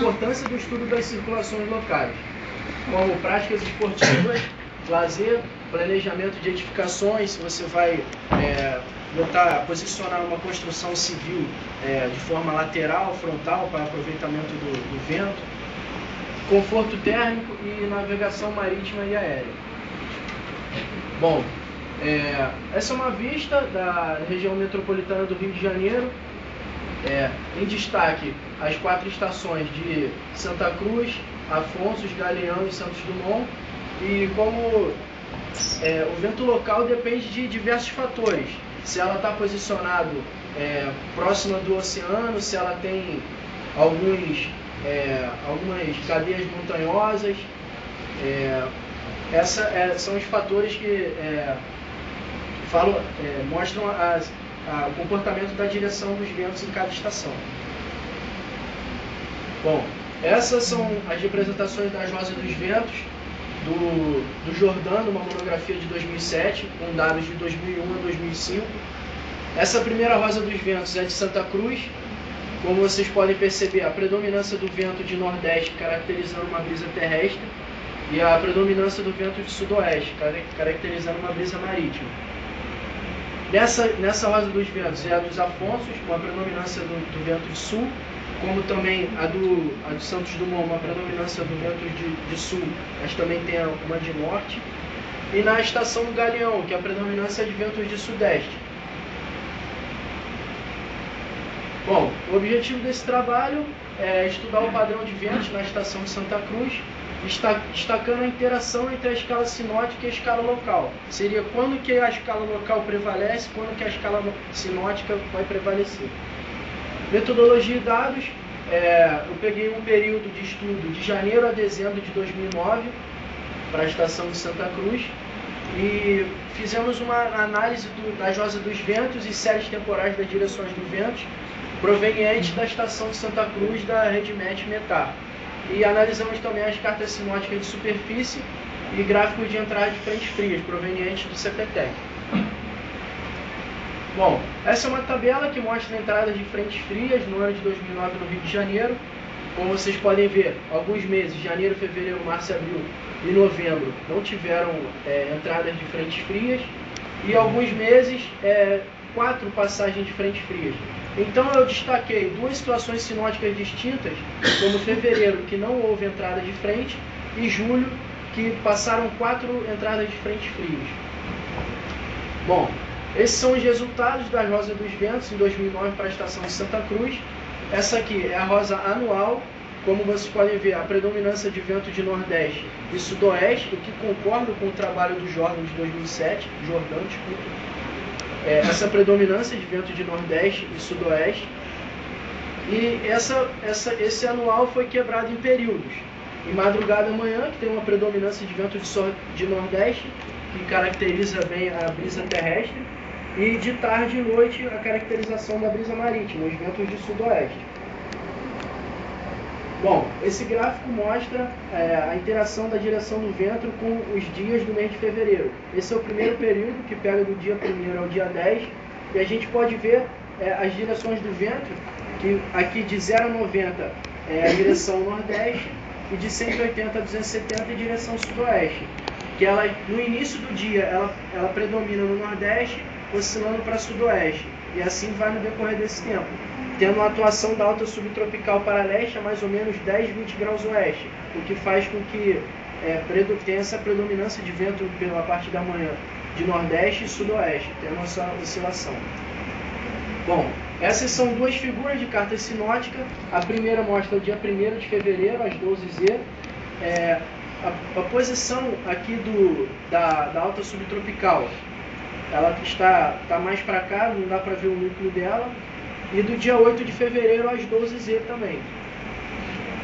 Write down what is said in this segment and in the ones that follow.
importância do estudo das circulações locais, como práticas esportivas, lazer, planejamento de edificações, se você vai posicionar uma construção civil de forma lateral, frontal, para aproveitamento do vento, conforto térmico e navegação marítima e aérea. Bom, essa é uma vista da região metropolitana do Rio de Janeiro. Em destaque as 4 estações de Santa Cruz, Afonso, Galeão e Santos Dumont. E como o vento local depende de diversos fatores, se ela está posicionada próxima do oceano, se ela tem algumas cadeias montanhosas. São os fatores que mostram o comportamento da direção dos ventos em cada estação. Bom, essas são as representações das rosas dos ventos do Jordano, uma monografia de 2007, com dados de 2001 a 2005. Essa primeira rosa dos ventos é de Santa Cruz. Como vocês podem perceber, a predominância do vento de nordeste caracterizando uma brisa terrestre e a predominância do vento de sudoeste caracterizando uma brisa marítima. Nessa rosa dos ventos é a dos Afonsos, com a predominância do vento de sul, como também a do Santos Dumont, uma predominância do vento de sul, mas também tem uma de norte. E na estação do Galeão, que é a predominância de ventos de sudeste. Bom, o objetivo desse trabalho é estudar o padrão de ventos na estação de Santa Cruz, destacando a interação entre a escala sinótica e a escala local. Seria quando que a escala local prevalece, quando que a escala sinótica vai prevalecer. Metodologia e dados, eu peguei um período de estudo de janeiro a dezembro de 2009 para a estação de Santa Cruz e fizemos uma análise das rosas dos ventos e séries temporais das direções do vento provenientes da estação de Santa Cruz da RedMet Metar. E analisamos também as cartas sinóticas de superfície e gráficos de entrada de frentes frias provenientes do CPTEC. Bom, essa é uma tabela que mostra a entrada de frentes frias no ano de 2009 no Rio de Janeiro. Como vocês podem ver, alguns meses, janeiro, fevereiro, março, abril e novembro, não tiveram entradas de frentes frias. E alguns meses, 4 passagens de frentes frias. Então eu destaquei 2 situações sinóticas distintas, como fevereiro, que não houve entrada de frente, e julho, que passaram 4 entradas de frentes frias. Bom, esses são os resultados da rosa dos ventos em 2009 para a estação de Santa Cruz. Essa aqui é a rosa anual. Como vocês podem ver, a predominância de vento de nordeste e sudoeste, o que concorda com o trabalho do Jordano de 2007, essa predominância de vento de nordeste e sudoeste. E esse anual foi quebrado em períodos. Em madrugada e manhã, que tem uma predominância de vento de nordeste, que caracteriza bem a brisa terrestre, e de tarde e noite a caracterização da brisa marítima, os ventos de sudoeste. Bom, esse gráfico mostra a interação da direção do vento com os dias do mês de fevereiro. Esse é o primeiro período, que pega do dia 1º ao dia 10, e a gente pode ver as direções do vento, que aqui de 0 a 90 é a direção nordeste, e de 180 a 270 é a direção sudoeste. Que ela, no início do dia, ela predomina no nordeste, oscilando para sudoeste, e assim vai no decorrer desse tempo, tendo uma atuação da alta subtropical para leste a mais ou menos 10, 20 graus oeste, o que faz com que tenha essa predominância de vento pela parte da manhã de nordeste e sudoeste, tendo essa oscilação. Bom, essas são 2 figuras de carta sinótica. A primeira mostra o dia 1º de fevereiro, às 12h. A posição aqui da alta subtropical, ela está mais para cá, não dá para ver o núcleo dela. E do dia 8 de fevereiro às 12h também.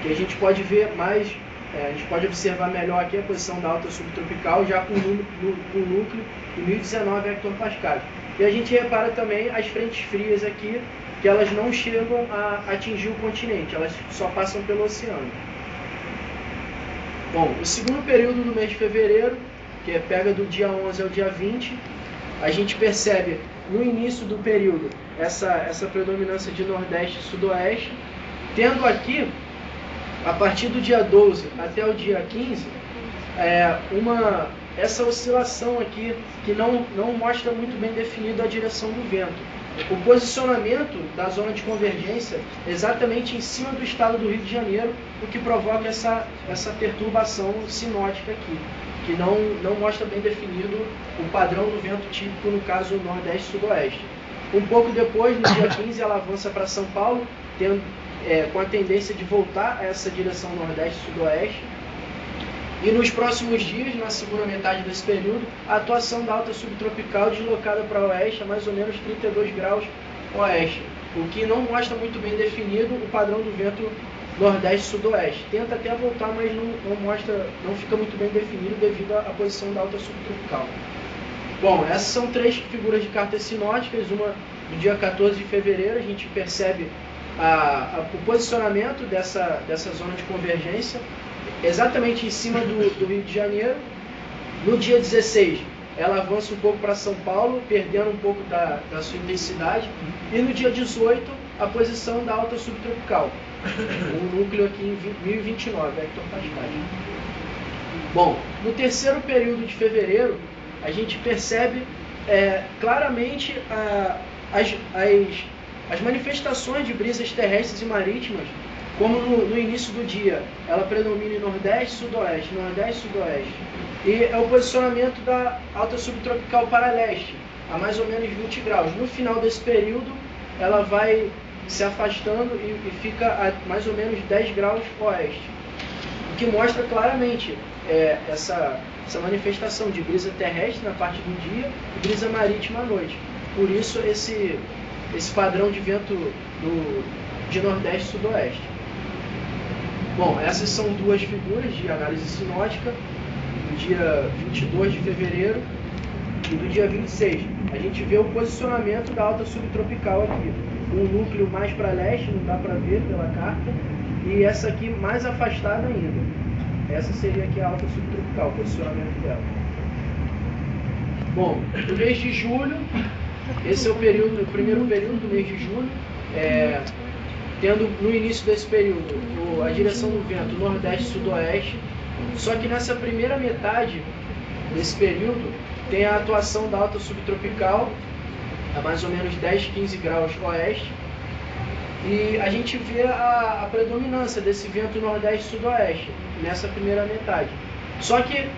Que a gente pode ver mais, a gente pode observar melhor aqui a posição da alta subtropical, já com o núcleo de 1019 hectopascais. E a gente repara também as frentes frias aqui, que elas não chegam a atingir o continente, elas só passam pelo oceano. Bom, o segundo período do mês de fevereiro, que pega do dia 11 ao dia 20, a gente percebe no início do período essa predominância de nordeste e sudoeste, tendo aqui a partir do dia 12 até o dia 15, essa oscilação aqui que não mostra muito bem definido a direção do vento. O posicionamento da zona de convergência exatamente em cima do estado do Rio de Janeiro, o que provoca essa perturbação sinótica aqui, que não mostra bem definido o padrão do vento típico, no caso nordeste-sudoeste. Um pouco depois, no dia 15, ela avança para São Paulo, com a tendência de voltar a essa direção nordeste-sudoeste. E nos próximos dias, na segunda metade desse período, a atuação da alta subtropical deslocada para oeste a mais ou menos 32 graus oeste, o que não mostra muito bem definido o padrão do vento nordeste-sudoeste. Tenta até voltar, mas não fica muito bem definido devido à posição da alta subtropical. Bom, essas são três figuras de cartas sinóticas. Uma no dia 14 de fevereiro, a gente percebe o posicionamento dessa zona de convergência exatamente em cima do Rio de Janeiro. No dia 16, ela avança um pouco para São Paulo, perdendo um pouco da sua intensidade. E no dia 18, a posição da alta subtropical, um núcleo aqui em 1029 hectopascais. Bom, no terceiro período de fevereiro, a gente percebe claramente as manifestações de brisas terrestres e marítimas, como no início do dia, ela predomina em nordeste, sudoeste, e é o posicionamento da alta subtropical para leste, a mais ou menos 20 graus. No final desse período, ela vai se afastando e fica a mais ou menos 10 graus oeste, o que mostra claramente essa manifestação de brisa terrestre na parte do dia e brisa marítima à noite. Por isso, esse padrão de vento de nordeste e sudoeste. Bom, essas são duas figuras de análise sinótica, do dia 22 de fevereiro e do dia 26. A gente vê o posicionamento da alta subtropical aqui. Um núcleo mais para leste, não dá para ver pela carta, e essa aqui mais afastada ainda. Essa seria aqui a alta subtropical, o posicionamento dela. Bom, no mês de julho, esse é o primeiro período do mês de julho, tendo no início desse período a direção do vento nordeste-sudoeste, só que nessa primeira metade desse período tem a atuação da alta subtropical a mais ou menos 10, 15 graus oeste, e a gente vê a predominância desse vento nordeste-sudoeste nessa primeira metade. Só que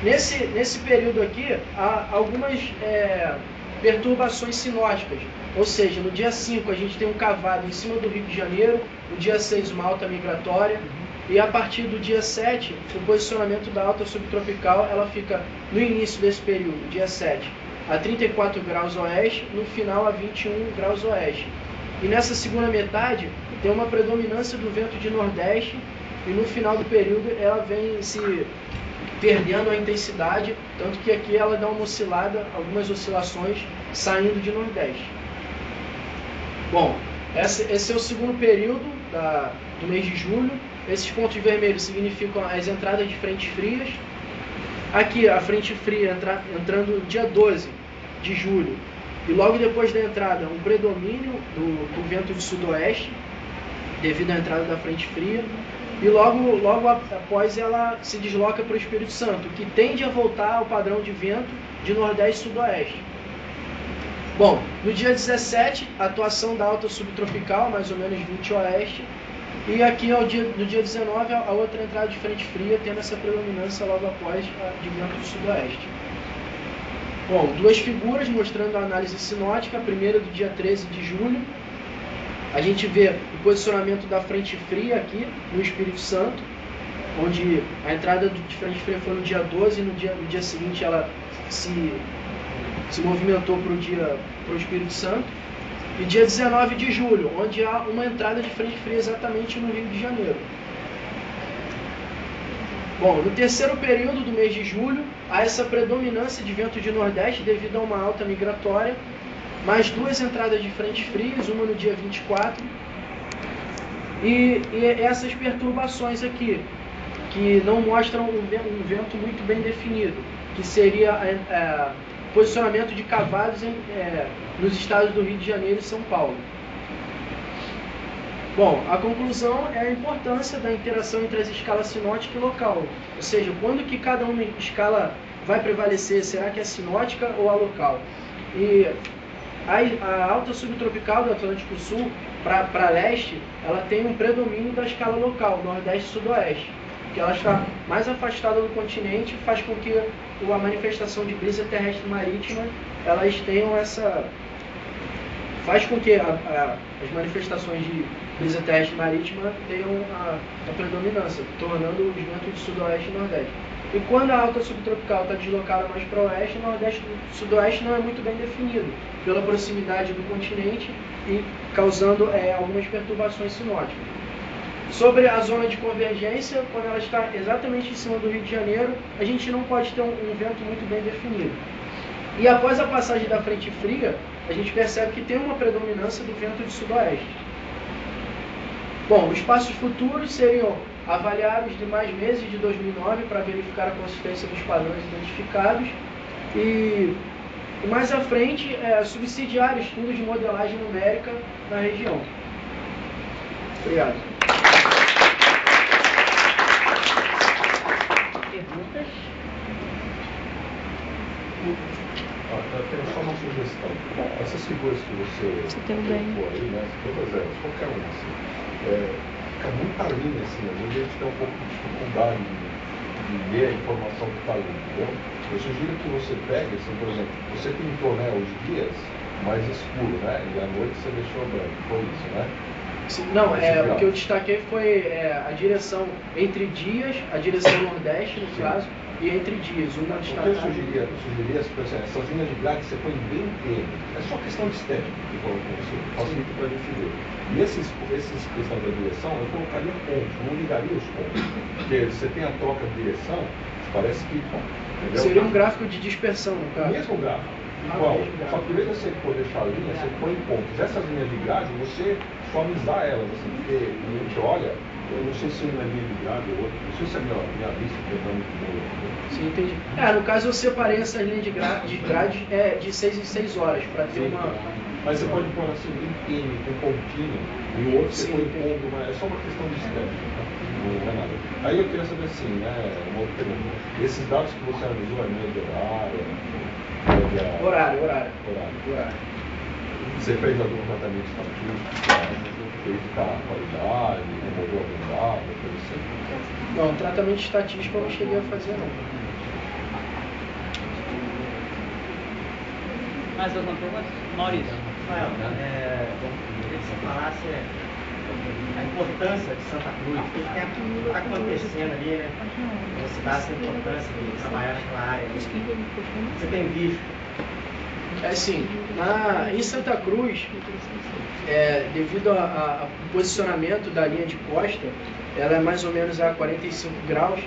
nesse período aqui há algumas perturbações sinóticas. Ou seja, no dia 5 a gente tem um cavado em cima do Rio de Janeiro, no dia 6 uma alta migratória, e a partir do dia 7, o posicionamento da alta subtropical, ela fica no início desse período, dia 7, a 34 graus oeste, no final a 21 graus oeste. E nessa segunda metade tem uma predominância do vento de nordeste, e no final do período ela vem se perdendo a intensidade, tanto que aqui ela dá uma oscilada, algumas oscilações saindo de nordeste. Bom, esse é o segundo período do mês de julho. Esses pontos vermelhos significam as entradas de frentes frias. Aqui a frente fria entrando dia 12 de julho. E logo depois da entrada, um predomínio do vento de sudoeste, devido à entrada da frente fria. E logo após ela se desloca para o Espírito Santo, que tende a voltar ao padrão de vento de nordeste e sudoeste. Bom, no dia 17, a atuação da alta subtropical, mais ou menos 20 oeste, e aqui no dia 19, a outra entrada de frente fria, tendo essa predominância logo após a de vento do sudoeste. Bom, duas figuras mostrando a análise sinótica, a primeira do dia 13 de julho, a gente vê o posicionamento da frente fria aqui no Espírito Santo, onde a entrada de frente fria foi no dia 12 e no dia seguinte ela se movimentou para o Espírito Santo. E dia 19 de julho, onde há uma entrada de frente fria exatamente no Rio de Janeiro. Bom, no terceiro período do mês de julho, há essa predominância de vento de nordeste devido a uma alta migratória, mais duas entradas de frentes frias, uma no dia 24, e essas perturbações aqui, que não mostram um vento muito bem definido, que seria posicionamento de cavados nos estados do Rio de Janeiro e São Paulo. Bom, a conclusão é a importância da interação entre as escalas sinótica e local. Ou seja, quando que cada uma escala vai prevalecer? Será que é sinótica ou a local? E a alta subtropical do Atlântico Sul para leste, ela tem um predomínio da escala local, nordeste e sudoeste, que ela está mais afastada do continente, faz com que a manifestação de brisa terrestre marítima, elas tenham essa... faz com que as manifestações de brisa terrestre marítima tenham a predominância, tornando os ventos de sudoeste e nordeste. E quando a alta subtropical está deslocada mais para o oeste, o nordeste e sudoeste não é muito bem definido, pela proximidade do continente e causando algumas perturbações sinóticas. Sobre a zona de convergência, quando ela está exatamente em cima do Rio de Janeiro, a gente não pode ter um vento muito bem definido. E após a passagem da frente fria, a gente percebe que tem uma predominância do vento de sudoeste. Bom, os passos futuros seriam avaliar os demais meses de 2009 para verificar a consistência dos padrões identificados e mais à frente, subsidiar estudos de modelagem numérica na região. Obrigado. Perguntas? Eu tenho só uma sugestão. Essas figuras que você colocou aí, né, todas elas, qualquer uma, assim, fica muita linha, assim, às vezes a gente tem um pouco de dificuldade de ler a informação que está ali, entendeu? Eu sugiro que você pegue, assim, por exemplo, você pintou, né, os dias mais escuros, né, e à noite você deixou branco, foi isso, né? Sim, não, o que eu destaquei foi a direção entre dias, a direção nordeste, no caso, e entre dias. O que eu sugeria essas linhas de grade você põe bem tênue. É só questão de estética que você facilita para a gente ver. E esses questão da direção, eu colocaria pontos, não ligaria os pontos. Porque você tem a troca de direção, parece que... Entendeu? Seria um gráfico de dispersão, no caso. O mesmo gráfico. Igual. Só que em vez de você for deixar a linha, você põe pontos. Essas linhas de grade, você suavizar elas, assim, porque a gente olha, eu não sei se uma linha de grade ou outra, não sei se a minha vista está muito boa. Sim, entendi. No caso eu separei essas linhas de grade de 6 em 6 horas, para ter uma... Mas você pode pôr assim, bem pequeno, com pontinho, e o outro você põe ponto, mas é só uma questão de estética, tá? Não é nada. Aí eu queria saber assim, né, uma outra pergunta. Esses dados que você analisou é média horária? Horário. Você fez algum tratamento estatístico, verificar a qualidade, removeu algum dado, coisa assim? Não, tratamento estatístico eu não cheguei a fazer, não. Mais alguma pergunta? Maurício. Rafael, queria que você falasse a importância de Santa Cruz, o que está acontecendo ali, né? Você dá essa importância de trabalhar naquela área. Você tem visto? Assim, em Santa Cruz, devido ao posicionamento da linha de costa, ela é mais ou menos a 45 graus,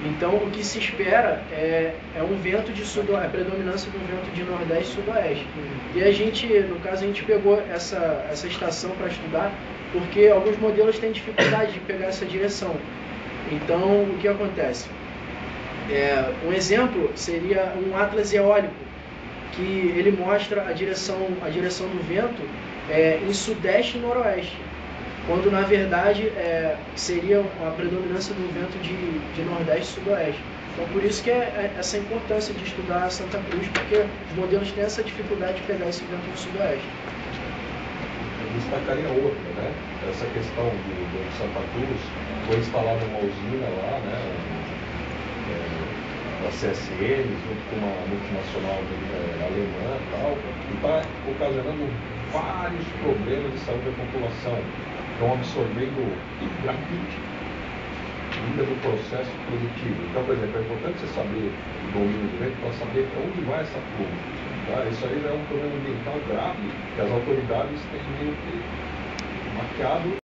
então o que se espera é um vento de sudoeste, a predominância de um vento de nordeste e sudoeste. E a gente, no caso, a gente pegou essa estação para estudar, porque alguns modelos têm dificuldade de pegar essa direção. Então, o que acontece? Um exemplo seria um atlas eólico, que ele mostra a direção do vento em sudeste e noroeste, quando na verdade seria a predominância do vento de nordeste e sudoeste. Então por isso que essa importância de estudar Santa Cruz, porque os modelos têm essa dificuldade de pegar esse vento do sudoeste. Eu destacaria outra, né? Essa questão de Santa Cruz, foi instalada uma usina lá, né? Da CSN, junto com uma multinacional alemã e tal, e está ocasionando vários problemas de saúde da população. Estão absorvendo grafite ainda do processo produtivo. Então, por exemplo, é importante você saber o domínio do vento para saber para onde vai essa pluma. Tá? Isso aí é um problema ambiental grave que as autoridades têm meio que maquiado.